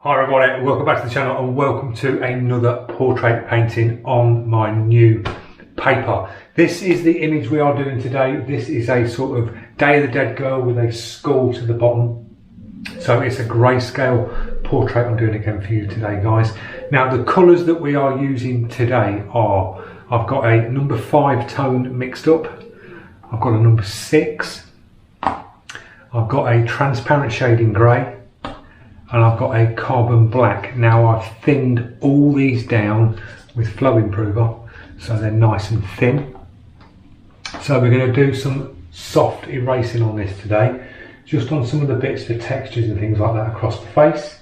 Hi everybody, welcome back to the channel and welcome to another portrait painting on my new paper. This is the image we are doing today. This is a sort of Day of the Dead girl with a skull to the bottom. So it's a grayscale portrait I'm doing again for you today, guys. Now the colours that we are using today are, I've got a number 5 tone mixed up, I've got a number 6, I've got a transparent shade in grey, and I've got a carbon black. Now I've thinned all these down with flow improver so they're nice and thin. So we're going to do some soft erasing on this today, just on some of the bits for textures and things like that across the face.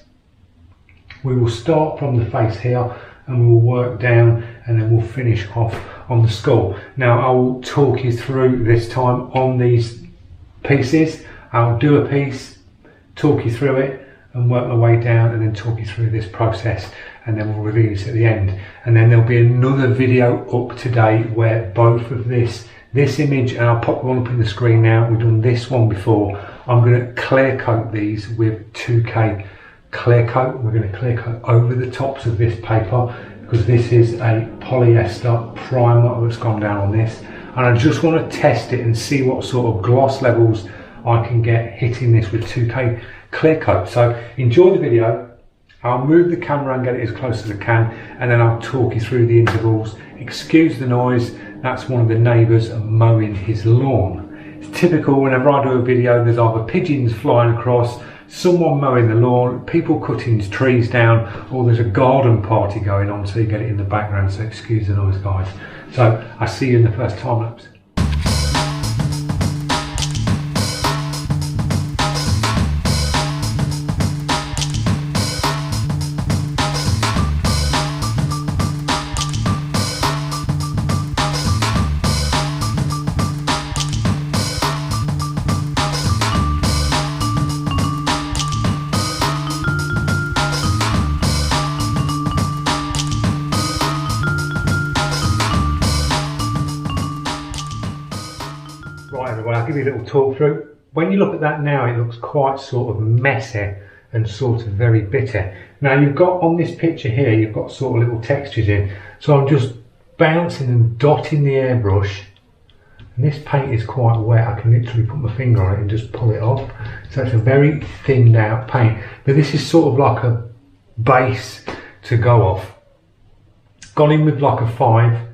We will start from the face here and we will work down and then we'll finish off on the skull. Now I will talk you through this time on these pieces. I'll do a piece, talk you through it, and work my way down and then talk you through this process, and then we'll review this at the end. And then there'll be another video up today where both of this image, and I'll pop one up in the screen now, we've done this one before. I'm going to clear coat these with 2K clear coat. We're going to clear coat over the tops of this paper because this is a polyester primer that's gone down on this, and I just want to test it and see what sort of gloss levels I can get hitting this with 2K clear coat. So enjoy the video. I'll move the camera and get it as close as I can, and then I'll talk you through the intervals. Excuse the noise, that's one of the neighbours mowing his lawn. It's typical whenever I do a video, there's either pigeons flying across, someone mowing the lawn, people cutting trees down, or there's a garden party going on, so you get it in the background. So excuse the noise, guys. So I'll see you in the first time lapse. Right everyone, I'll give you a little talk through. When you look at that now, it looks quite sort of messy and sort of very bitter. Now you've got on this picture here, you've got sort of little textures in. So I'm just bouncing and dotting the airbrush. And this paint is quite wet. I can literally put my finger on it and just pull it off. So it's a very thinned out paint. But this is sort of like a base to go off. Gone in with like a 5.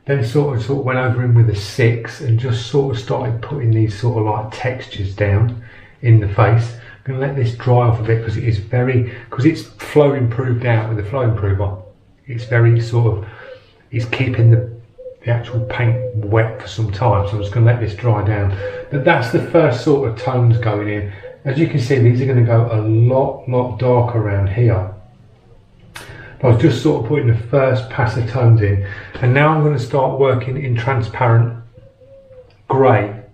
Then sort of went over in with a 6 and just sort of started putting these sort of like textures down in the face. I'm going to let this dry off a bit because it is because it's flow improved out with the flow improver. It's very sort of, it's keeping the actual paint wet for some time. So I'm just going to let this dry down. But that's the first sort of tones going in. As you can see, these are going to go a lot darker around here. I was just sort of putting the first pass of tones in, and now I'm going to start working in transparent grey.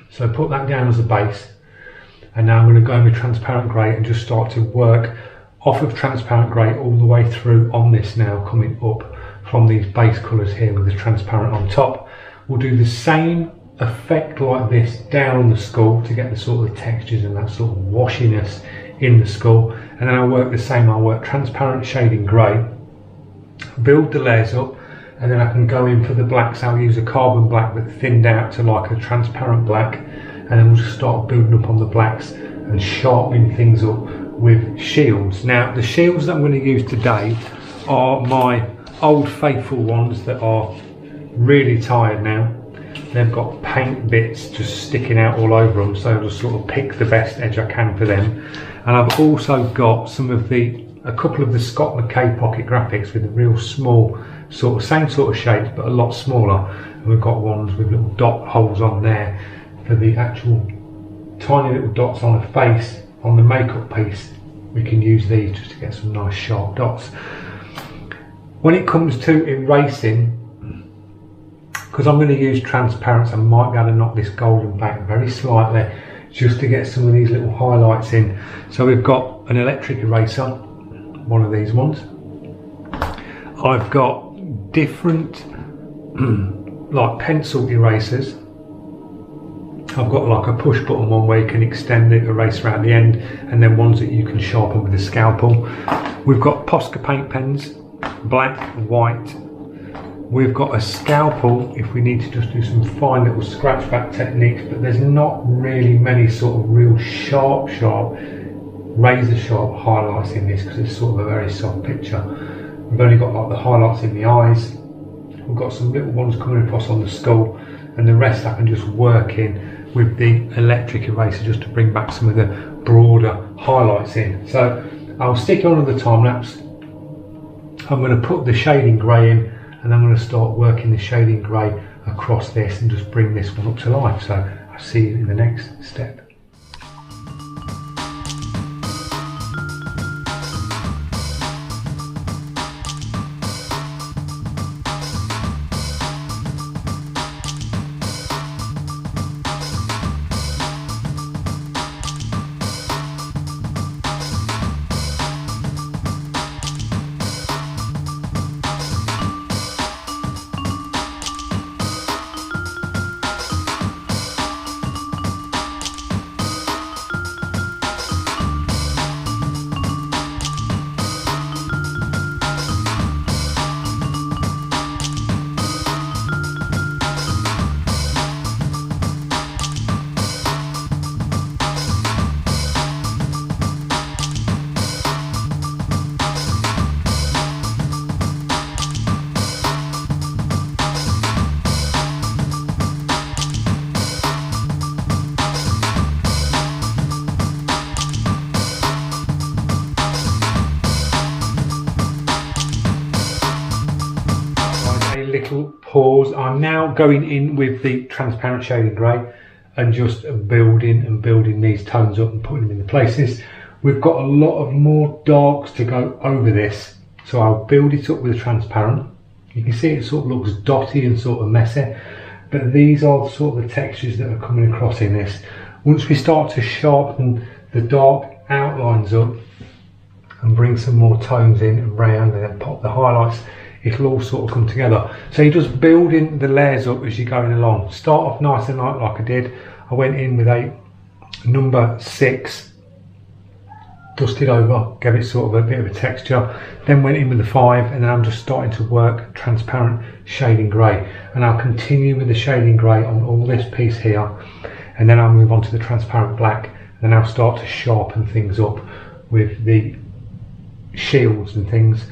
So put that down as a base, and now I'm going to go in with transparent grey and just start to work off of transparent grey all the way through on this now, coming up from these base colours here with the transparent on top. We'll do the same effect like this down on the skull to get the sort of textures and that sort of washiness in the skull, and then I'll work the same. I'll work transparent shade in grey, build the layers up, and then I can go in for the blacks. I'll use a carbon black but thinned out to like a transparent black, and then we'll just start building up on the blacks and sharpening things up with shields. Now the shields that I'm going to use today are my old faithful ones that are really tired now. They've got paint bits just sticking out all over them, so I'll just sort of pick the best edge I can for them. And I've also got a couple of the Scott McKay pocket graphics with a real small sort of same sort of shapes but a lot smaller. And we've got ones with little dot holes on there for the actual tiny little dots on a face on the makeup piece. We can use these just to get some nice sharp dots. When it comes to erasing, because I'm going to use transparents, I might be able to knock this golden back very slightly just to get some of these little highlights in. So we've got an electric eraser, one of these ones. I've got different like pencil erasers. I've got like a push button one where you can extend the eraser around the end, and then ones that you can sharpen with a scalpel. We've got Posca paint pens, black and white. We've got a scalpel if we need to just do some fine little scratch back techniques, but there's not really many sort of real sharp, razor sharp highlights in this because it's sort of a very soft picture. We've only got like the highlights in the eyes. We've got some little ones coming across on the skull, and the rest I can just work in with the electric eraser just to bring back some of the broader highlights in. So I'll stick on with the time lapse. I'm going to put the shading grey in, and I'm going to start working the shading grey across this and just bring this one up to life. So I'll see you in the next step. Little pause. I'm now going in with the transparent shading grey and just building these tones up and putting them in the places. We've got a lot of more darks to go over this, so I'll build it up with transparent. You can see it sort of looks dotty and sort of messy, but these are sort of the textures that are coming across in this. Once we start to sharpen the dark outlines up and bring some more tones in and round and then pop the highlights, it'll all sort of come together. So you're just building the layers up as you're going along. Start off nice and light like I did. I went in with a number 6, dusted over, gave it sort of a bit of a texture, then went in with the 5, and then I'm just starting to work transparent shading grey, and I'll continue with the shading grey on all this piece here, and then I'll move on to the transparent black, and then I'll start to sharpen things up with the shields and things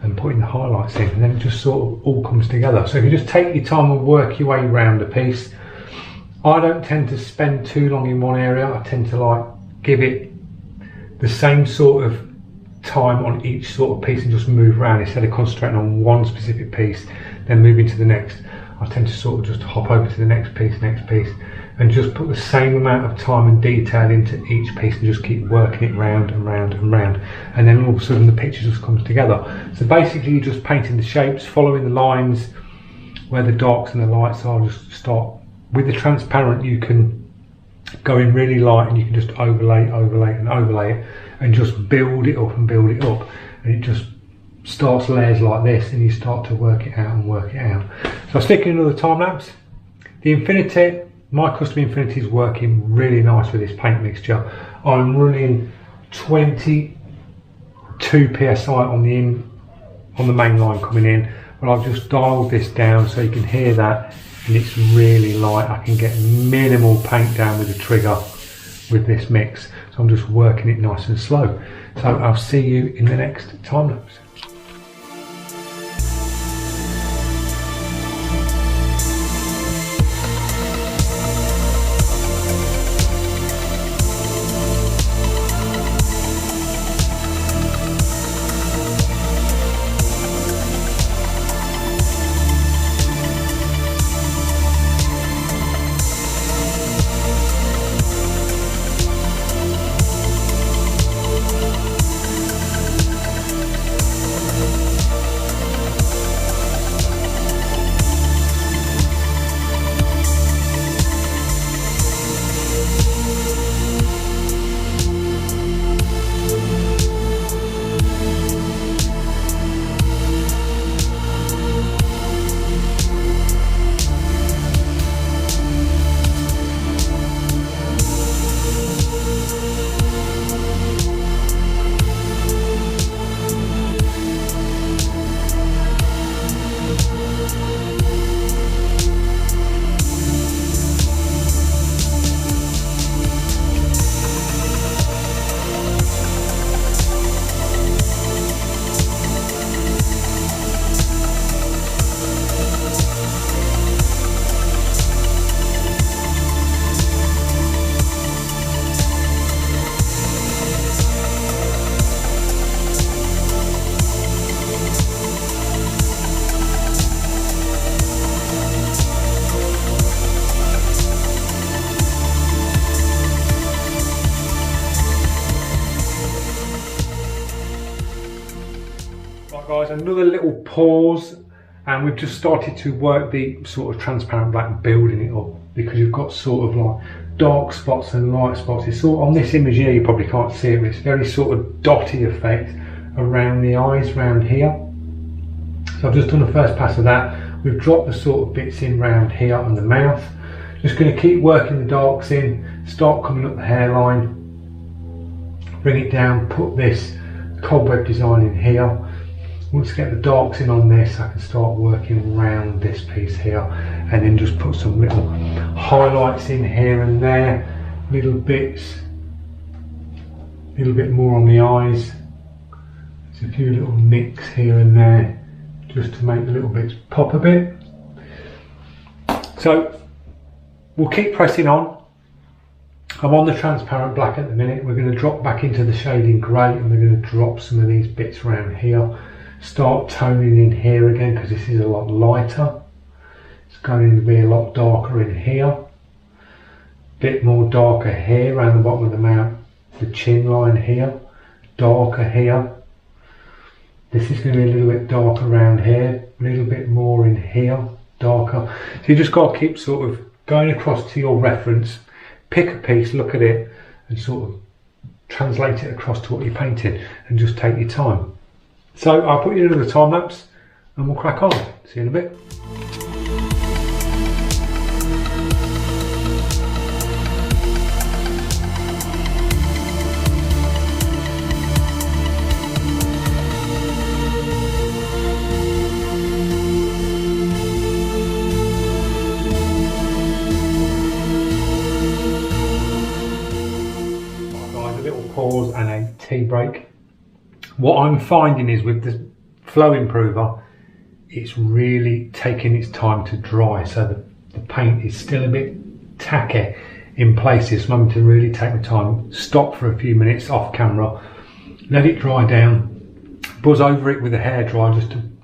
and putting the highlights in, and then it just sort of all comes together. So if you just take your time and work your way around the piece. I don't tend to spend too long in one area. I tend to like give it the same sort of time on each sort of piece and just move around instead of concentrating on one specific piece then moving to the next. I tend to sort of just hop over to the next piece, and just put the same amount of time and detail into each piece and just keep working it round and round and round, and then all of a sudden the picture just comes together. So basically you're just painting the shapes, following the lines where the darks and the lights are. Just start with the transparent. You can go in really light and you can just overlay it and just build it up, and it just starts layers like this, and you start to work it out. So I'll stick in another time lapse. The Infinity, my custom Infinity, is working really nice with this paint mixture. I'm running 22 psi on the main line coming in, but I've just dialed this down so you can hear that, and it's really light. I can get minimal paint down with the trigger with this mix, so I'm just working it nice and slow. So I'll see you in the next time lapse. another little pause, and we've just started to work the sort of transparent black, building it up, because you've got sort of like dark spots and light spots. It's sort of, on this image here you probably can't see it, but it's very sort of dotty effect around the eyes round here. So I've just done the first pass of that. We've dropped the sort of bits in round here on the mouth. Just going to keep working the darks in, start coming up the hairline, bring it down, put this cobweb design in here. Once I get the darks in on this, I can start working around this piece here, and then just put some little highlights in here and there, little bits, a little bit more on the eyes. There's a few little nicks here and there, just to make the little bits pop a bit. So we'll keep pressing on. I'm on the transparent black at the minute. We're going to drop back into the shading grey, and we're going to drop some of these bits around here. Start toning in here again, because this is a lot lighter. It's going to be a lot darker in here. Bit more darker here around the bottom of the mouth. The chin line here. Darker here. This is going to be a little bit darker around here. A little bit more in here. Darker. So you just got to keep sort of going across to your reference. Pick a piece, look at it, and sort of translate it across to what you're painting, and just take your time. So I'll put you into the time lapse and we'll crack on. See you in a bit. Right guys, a little pause and a tea break. What I'm finding is with the flow improver, it's really taking its time to dry, so the paint is still a bit tacky in places. So I'm going to really take my time, stop for a few minutes off camera, let it dry down, buzz over it with a hairdryer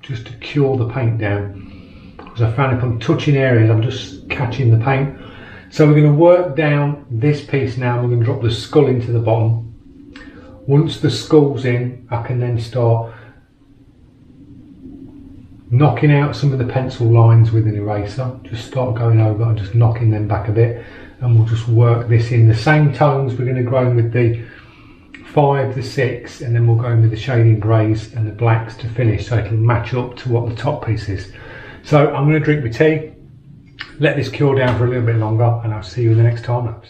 just to cure the paint down, because I found if I'm touching areas I'm just catching the paint. So we're going to work down this piece now, and we're going to drop the skull into the bottom. Once the skull's in, I can then start knocking out some of the pencil lines with an eraser. Just start going over and just knocking them back a bit, and we'll just work this in the same tones. We're going to go in with the 5, the 6, and then we'll go in with the shading greys and the blacks to finish, so it'll match up to what the top piece is. So I'm going to drink my tea, let this cure down for a little bit longer, and I'll see you in the next time lapse.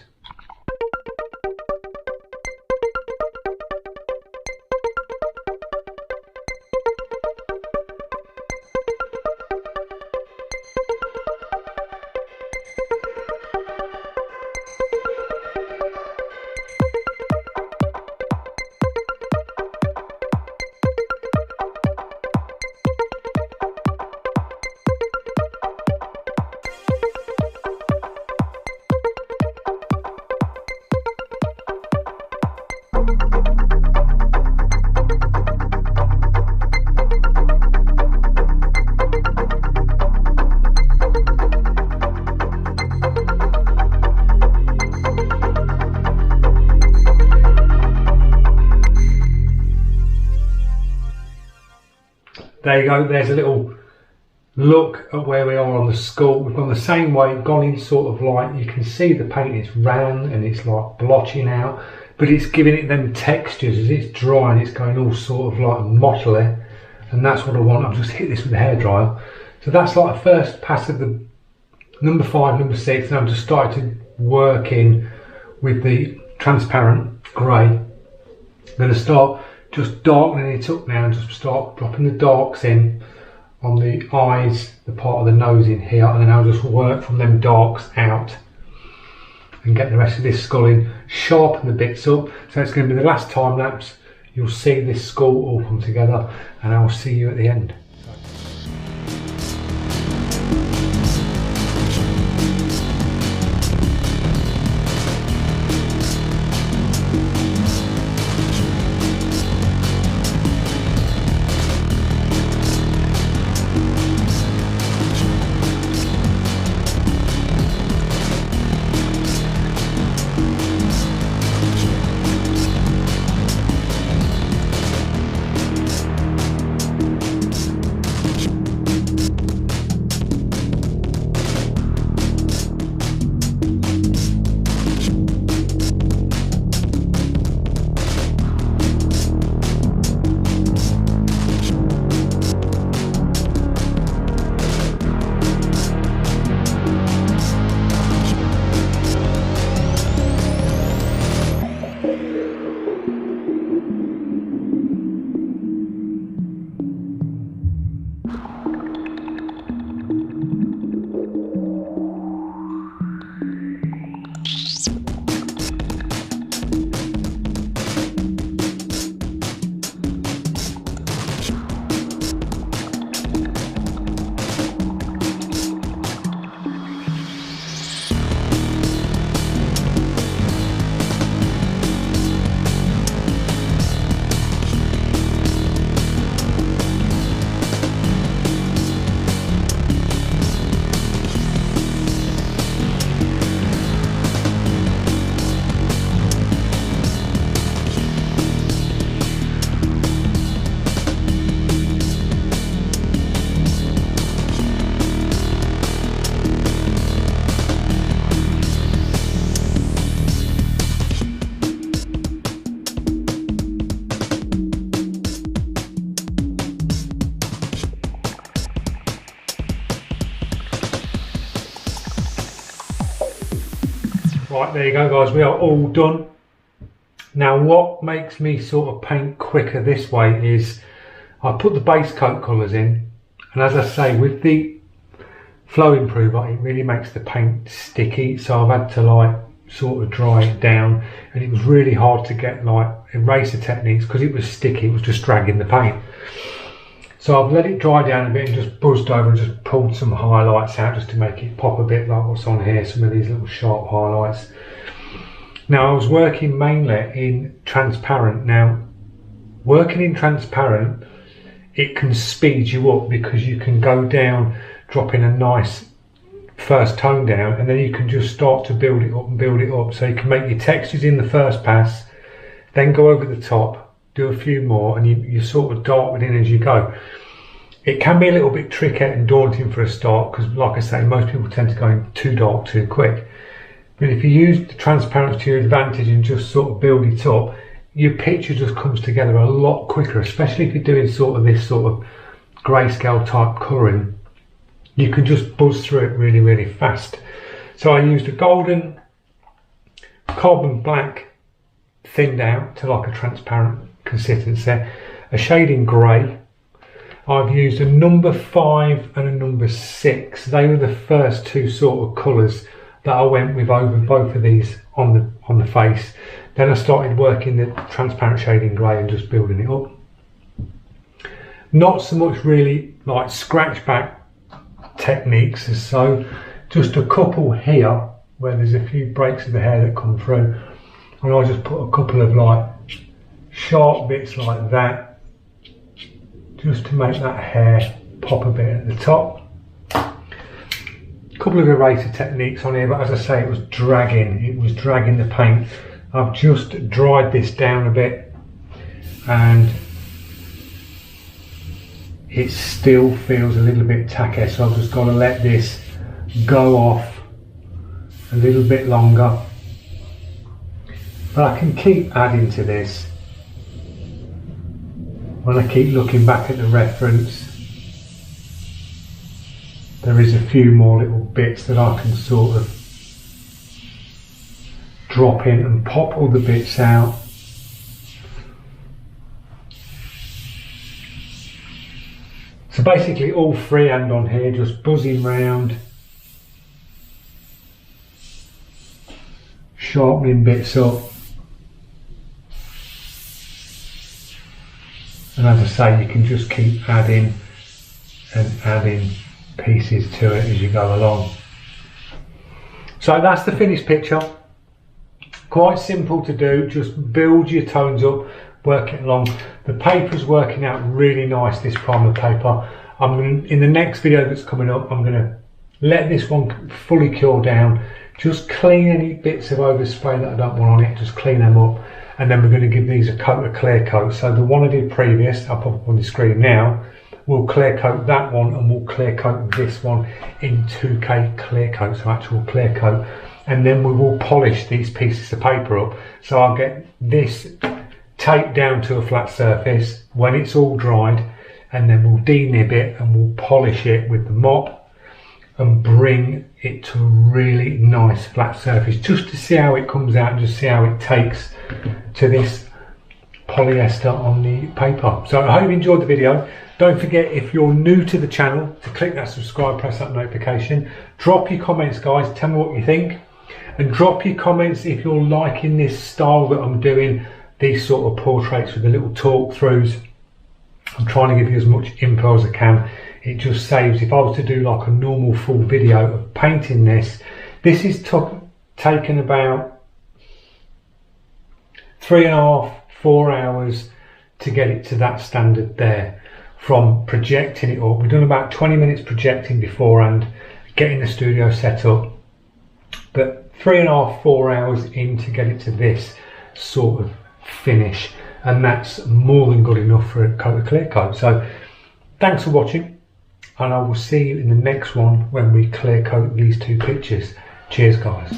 There you go, there's a little look at where we are on the skull. We've gone the same way, gone in sort of like, you can see the paint is round and it's like blotching out, but it's giving it them textures. As it's drying, it's going all sort of like mottly, and that's what I want. I've just hit this with a hairdryer. So that's like a first pass of the number 5, number 6, and I've just started to work in with the transparent grey. I'm going to start just darkening it up now, and just start dropping the darks in on the eyes, the part of the nose in here, and then I'll just work from them darks out and get the rest of this skull in, sharpen the bits up. So it's going to be the last time lapse. You'll see this skull all come together, and I'll see you at the end. Right, there you go guys, we are all done. Now what makes me sort of paint quicker this way is I put the base coat colours in, and as I say, with the flow improver it really makes the paint sticky, so I've had to like sort of dry it down, and it was really hard to get like eraser techniques because it was sticky, it was just dragging the paint. So I've let it dry down a bit and just buzzed over and just pulled some highlights out just to make it pop a bit like what's on here, some of these little sharp highlights. Now I was working mainly in transparent. Now working in transparent, it can speed you up because you can go down dropping a nice first tone down, and then you can just start to build it up and build it up. So you can make your textures in the first pass, then go over the top, do a few more, and you sort of dart it in as you go. It can be a little bit tricky and daunting for a start because, like I say, most people tend to go in too dark too quick. But if you use the transparency to your advantage and just sort of build it up, your picture just comes together a lot quicker, especially if you're doing sort of this sort of grayscale type colouring. You can just buzz through it really, really fast. So I used a golden carbon black thinned out to like a transparent consistency, a shade in grey. I've used a number 5 and a number 6. They were the first two sort of colours that I went with over both of these on the face. Then I started working the transparent shade in grey and just building it up. Not so much really like scratch back techniques as so, just a couple here where there's a few breaks of the hair that come through, and I just put a couple of like sharp bits like that just to make that hair pop a bit at the top. A couple of eraser techniques on here, but as I say, it was dragging the paint. I've just dried this down a bit and it still feels a little bit tacky, so I've just got to let this go off a little bit longer. But I can keep adding to this when I keep looking back at the reference. There is a few more little bits that I can sort of drop in and pop all the bits out. So basically all freehand on here, just buzzing round, sharpening bits up, and as I say, you can just keep adding and adding pieces to it as you go along. So that's the finished picture. Quite simple to do, just build your tones up, work it along. The paper's working out really nice, this primer paper. In the next video that's coming up, I'm going to let this one fully cure down, just clean any bits of overspray that I don't want on it, just clean them up, and then we're going to give these a coat of clear coat. So the one I did previous, I'll pop up on the screen now, we'll clear coat that one and we'll clear coat this one in 2K clear coat, so actual clear coat, and then we will polish these pieces of paper up. So I'll get this taped down to a flat surface when it's all dried, and then we'll denib it and we'll polish it with the mop and bring it to a really nice flat surface just to see how it comes out and just see how it takes to this polyester on the paper. So I hope you enjoyed the video. Don't forget, if you're new to the channel, to click that subscribe, press that notification. Drop your comments guys, tell me what you think, and drop your comments if you're liking this style that I'm doing, these sort of portraits with the little talk throughs. I'm trying to give you as much info as I can. It just saves, if I was to do like a normal full video of painting this is taken about 3.5 to 4 hours to get it to that standard there. From projecting it up, we've done about 20 minutes projecting beforehand, getting the studio set up, but 3.5 to 4 hours in to get it to this sort of finish, and that's more than good enough for a coat of clear coat. So thanks for watching, and I will see you in the next one when we clear coat these two pictures. Cheers guys.